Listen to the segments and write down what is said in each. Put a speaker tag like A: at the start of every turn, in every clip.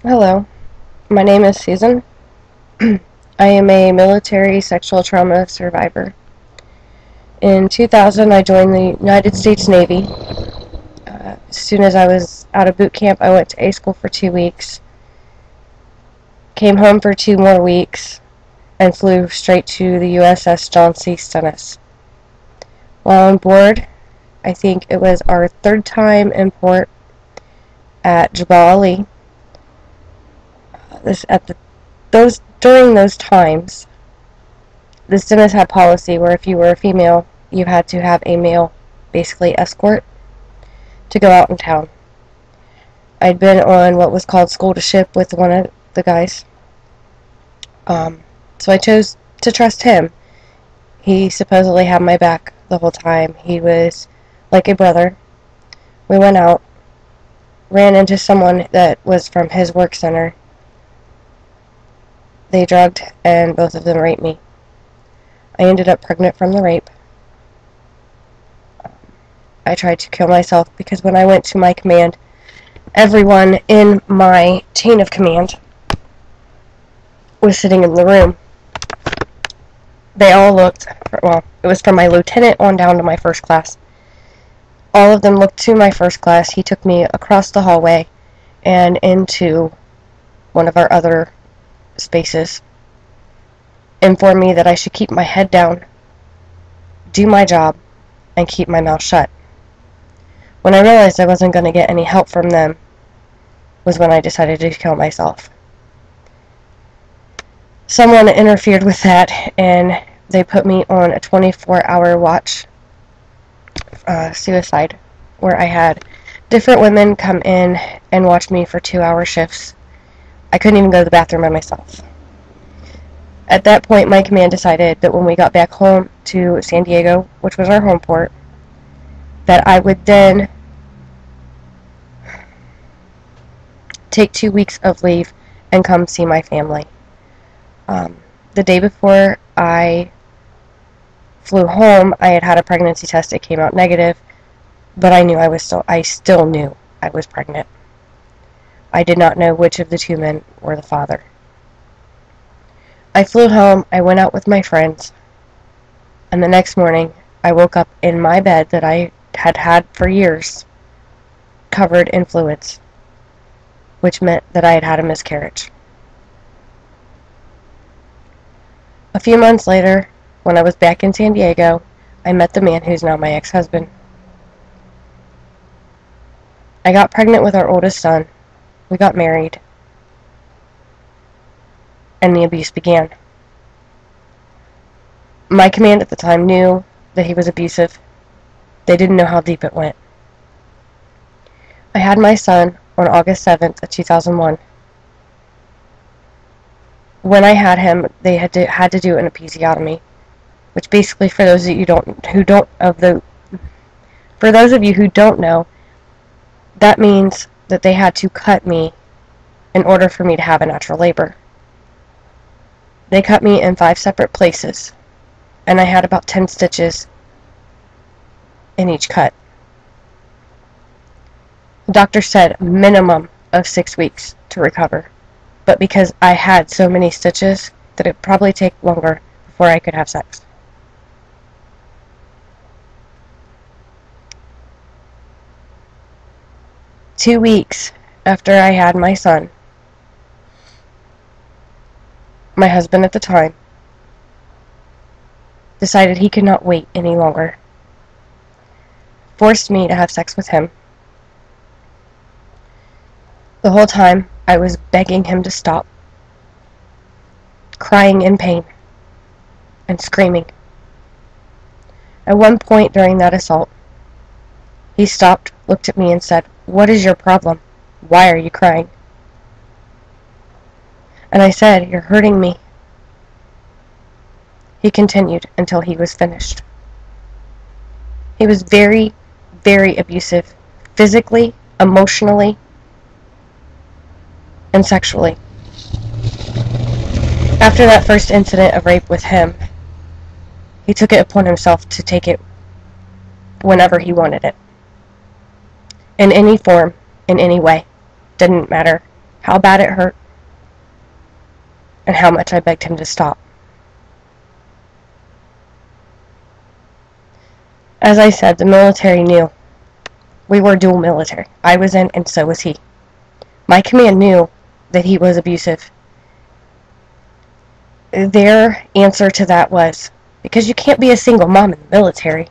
A: Hello, my name is Susan. I am a military sexual trauma survivor. In 2000, I joined the United States Navy. As soon as I was out of boot camp, I went to A school for 2 weeks, came home for 2 more weeks, and flew straight to the USS John C. Stennis. While on board, I think it was our third time in port at Jebel Ali. During those times, the Stennis had policy where if you were a female, you had to have a male, basically escort, to go out in town. I'd been on what was called school to ship with one of the guys, so I chose to trust him. He supposedly had my back the whole time. He was like a brother. We went out, ran into someone that was from his work center. They drugged, and both of them raped me. I ended up pregnant from the rape. I tried to kill myself because when I went to my command, everyone in my chain of command was sitting in the room. They all looked, well, it was from my lieutenant on down to my first class. All of them looked to my first class. He took me across the hallway and into one of our other spaces, informed me that I should keep my head down, do my job, and keep my mouth shut. When I realized I wasn't going to get any help from them was when I decided to kill myself. Someone interfered with that, and they put me on a 24-hour watch suicide, where I had different women come in and watch me for 2-hour shifts. I couldn't even go to the bathroom by myself. At that point, my command decided that when we got back home to San Diego, which was our home port, that I would then take 2 weeks of leave and come see my family. The day before I flew home, I had had a pregnancy test. It came out negative, but I still knew I was pregnant. I did not know which of the two men were the father. I flew home, I went out with my friends, and the next morning I woke up in my bed that I had had for years, covered in fluids, which meant that I had had a miscarriage. A few months later, when I was back in San Diego, I met the man who's now my ex-husband. I got pregnant with our oldest son. We got married, and the abuse began. My command at the time knew that he was abusive. They didn't know how deep it went. I had my son on August 7th of 2001. When I had him, they had to do an episiotomy, which basically, for those of you who don't know, that means that they had to cut me in order for me to have a natural labor. They cut me in 5 separate places, and I had about 10 stitches in each cut. The doctor said a minimum of 6 weeks to recover, but because I had so many stitches, that it'd probably take longer before I could have sex. Two weeks after I had my son, my husband at the time decided he could not wait any longer, forced me to have sex with him. The whole time, I was begging him to stop, crying in pain, and screaming. At one point during that assault, he stopped, looked at me, and said, "What is your problem? Why are you crying?" And I said, "You're hurting me." He continued until he was finished. He was very, very abusive, physically, emotionally, and sexually. After that first incident of rape with him, he took it upon himself to take it whenever he wanted it. In any form, in any way. Didn't matter. how bad it hurt, and how much I begged him to stop. As I said, the military knew. We were dual military. I was in, and so was he. My command knew that he was abusive. Their answer to that was, because you can't be a single mom in the military.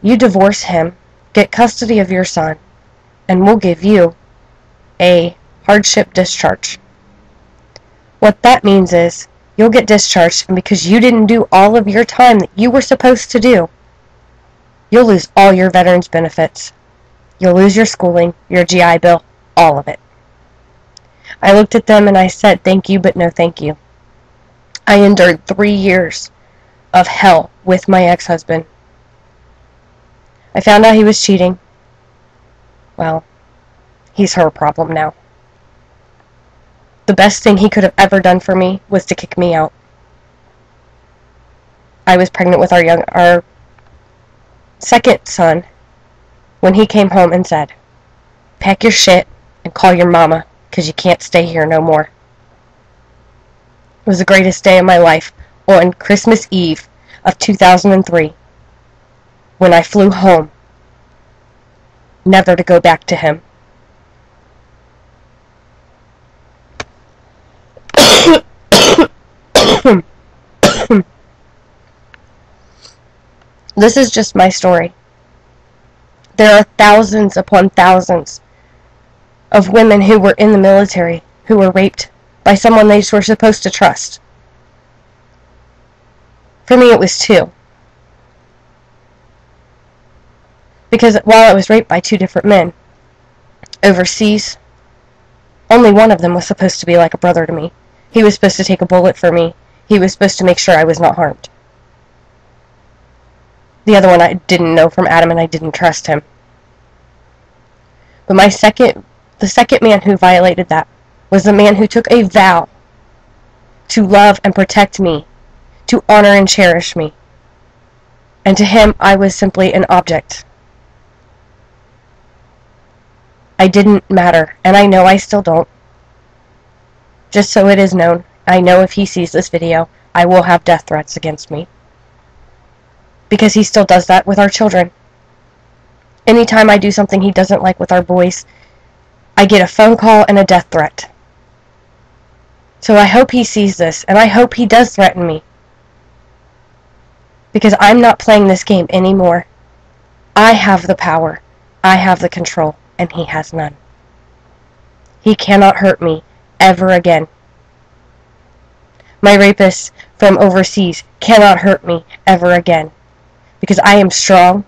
A: You divorce him, get custody of your son, and we'll give you a hardship discharge. What that means is, you'll get discharged, and because you didn't do all of your time that you were supposed to do, you'll lose all your veterans benefits. You'll lose your schooling, your GI Bill, all of it. I looked at them and I said, thank you, but no thank you. I endured 3 years of hell with my ex-husband. I found out he was cheating. Well, he's her problem now. The best thing he could have ever done for me was to kick me out. I was pregnant with our second son when he came home and said, pack your shit and call your mama, because you can't stay here no more. It was the greatest day of my life on Christmas Eve of 2003 when I flew home, never to go back to him. This is just my story. There are thousands upon thousands of women who were in the military who were raped by someone they were supposed to trust. For me, it was 2. Because while I was raped by 2 different men overseas, only one of them was supposed to be like a brother to me. He was supposed to take a bullet for me. He was supposed to make sure I was not harmed. The other one I didn't know from Adam, and I didn't trust him. But the second man who violated that was the man who took a vow to love and protect me, to honor and cherish me. And to him, I was simply an object. I didn't matter, and I know I still don't. Just so it is known, I know if he sees this video, I will have death threats against me. Because he still does that with our children. Anytime I do something he doesn't like with our boys, I get a phone call and a death threat. So I hope he sees this, and I hope he does threaten me. Because I'm not playing this game anymore. I have the power, I have the control, and he has none. He cannot hurt me ever again. My rapist from overseas cannot hurt me ever again. Because I am strong,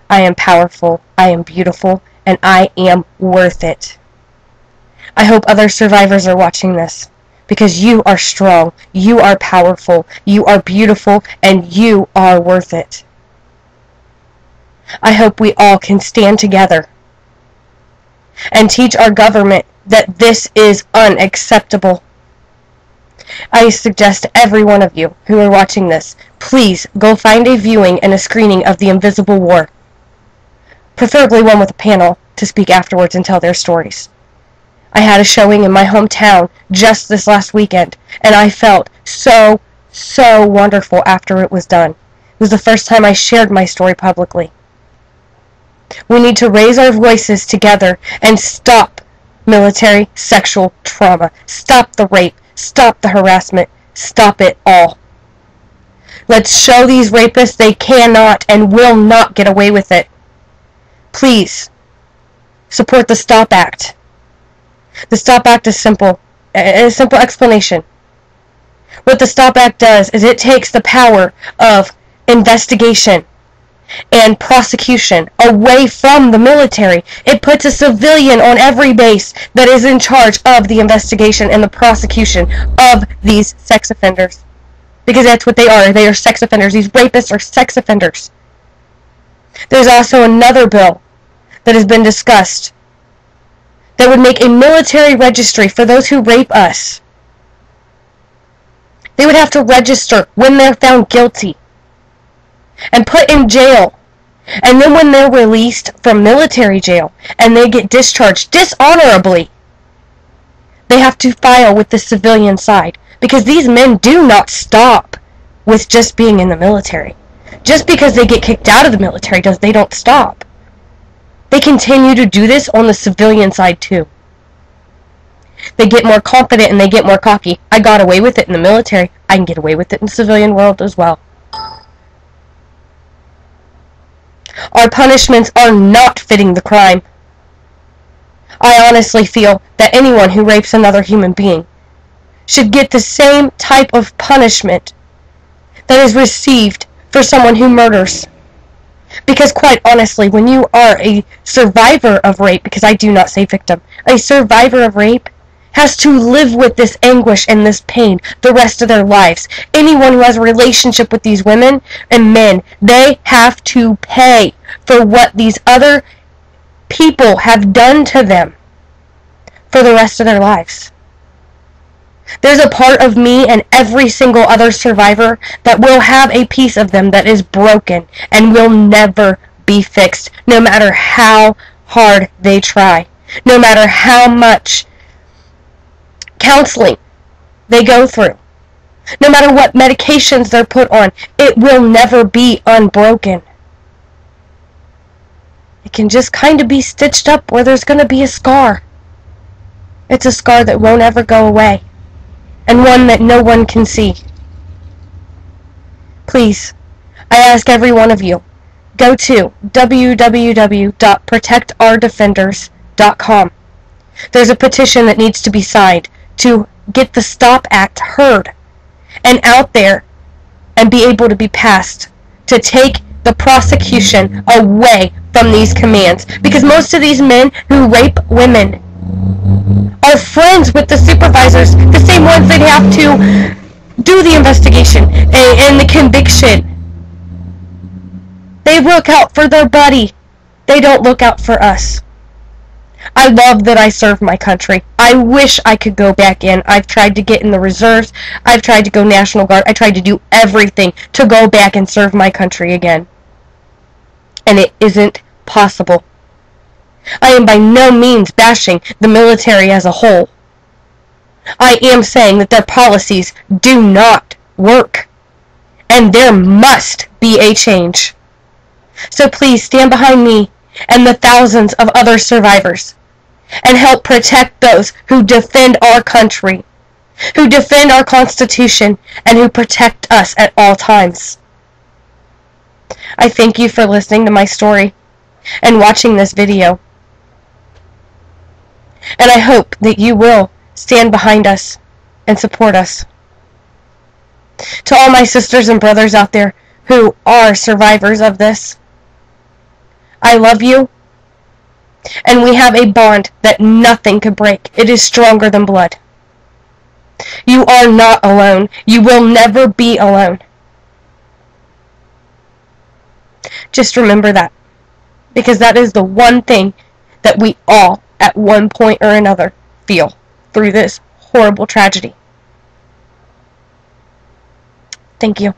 A: I am powerful, I am beautiful, and I am worth it. I hope other survivors are watching this, because you are strong, you are powerful, you are beautiful, and you are worth it. I hope we all can stand together and teach our government that this is unacceptable. I suggest to every one of you who are watching this, please go find a viewing and a screening of The Invisible War. Preferably one with a panel to speak afterwards and tell their stories. I had a showing in my hometown just this last weekend, and I felt so wonderful after it was done. It was the first time I shared my story publicly. We need to raise our voices together and stop military sexual trauma. Stop the rape. Stop the harassment. Stop it all. Let's show these rapists they cannot and will not get away with it. Please, support the STOP Act. The STOP Act is simple. A simple explanation. What the STOP Act does is it takes the power of investigation and prosecution away from the military. It puts a civilian on every base that is in charge of the investigation and the prosecution of these sex offenders. Because that's what they are. They are sex offenders. These rapists are sex offenders. There's also another bill that has been discussed that would make a military registry for those who rape us. They would have to register when they're found guilty and put in jail. And then when they're released from military jail and they get discharged dishonorably, they have to file with the civilian side, because these men do not stop with just being in the military. Just because they get kicked out of the military they don't stop. They continue to do this on the civilian side too. They get more confident and they get more cocky. I got away with it in the military. I can get away with it in the civilian world as well. Our punishments are not fitting the crime. I honestly feel that anyone who rapes another human being should get the same type of punishment that is received for someone who murders. Because quite honestly, when you are a survivor of rape, because I do not say victim, a survivor of rape has to live with this anguish and this pain the rest of their lives. Anyone who has a relationship with these women and men, they have to pay for what these other people have done to them for the rest of their lives. There's a part of me and every single other survivor that will have a piece of them that is broken and will never be fixed, no matter how hard they try, no matter how much counseling they go through, no matter what medications they're put on. It will never be unbroken. It can just kind of be stitched up where there's going to be a scar. It's a scar that won't ever go away, and one that no one can see. Please, I ask every one of you, go to www.protectourdefenders.com. There's a petition that needs to be signed to get the STOP Act heard and out there and be able to be passed to take the prosecution away from these commands. Because most of these men who rape women are friends with the supervisors, the same ones that have to do the investigation and the conviction. They look out for their buddy. They don't look out for us. I love that I serve my country. I wish I could go back in. I've tried to get in the reserves. I've tried to go National Guard. I tried to do everything to go back and serve my country again. And it isn't possible. I am by no means bashing the military as a whole. I am saying that their policies do not work, and there must be a change. So please stand behind me and the thousands of other survivors and help protect those who defend our country, who defend our Constitution, and who protect us at all times. I thank you for listening to my story and watching this video. And I hope that you will stand behind us and support us. To all my sisters and brothers out there who are survivors of this, I love you, and we have a bond that nothing could break. It is stronger than blood. You are not alone. You will never be alone. Just remember that, because that is the one thing that we all, at one point or another, feel through this horrible tragedy. Thank you.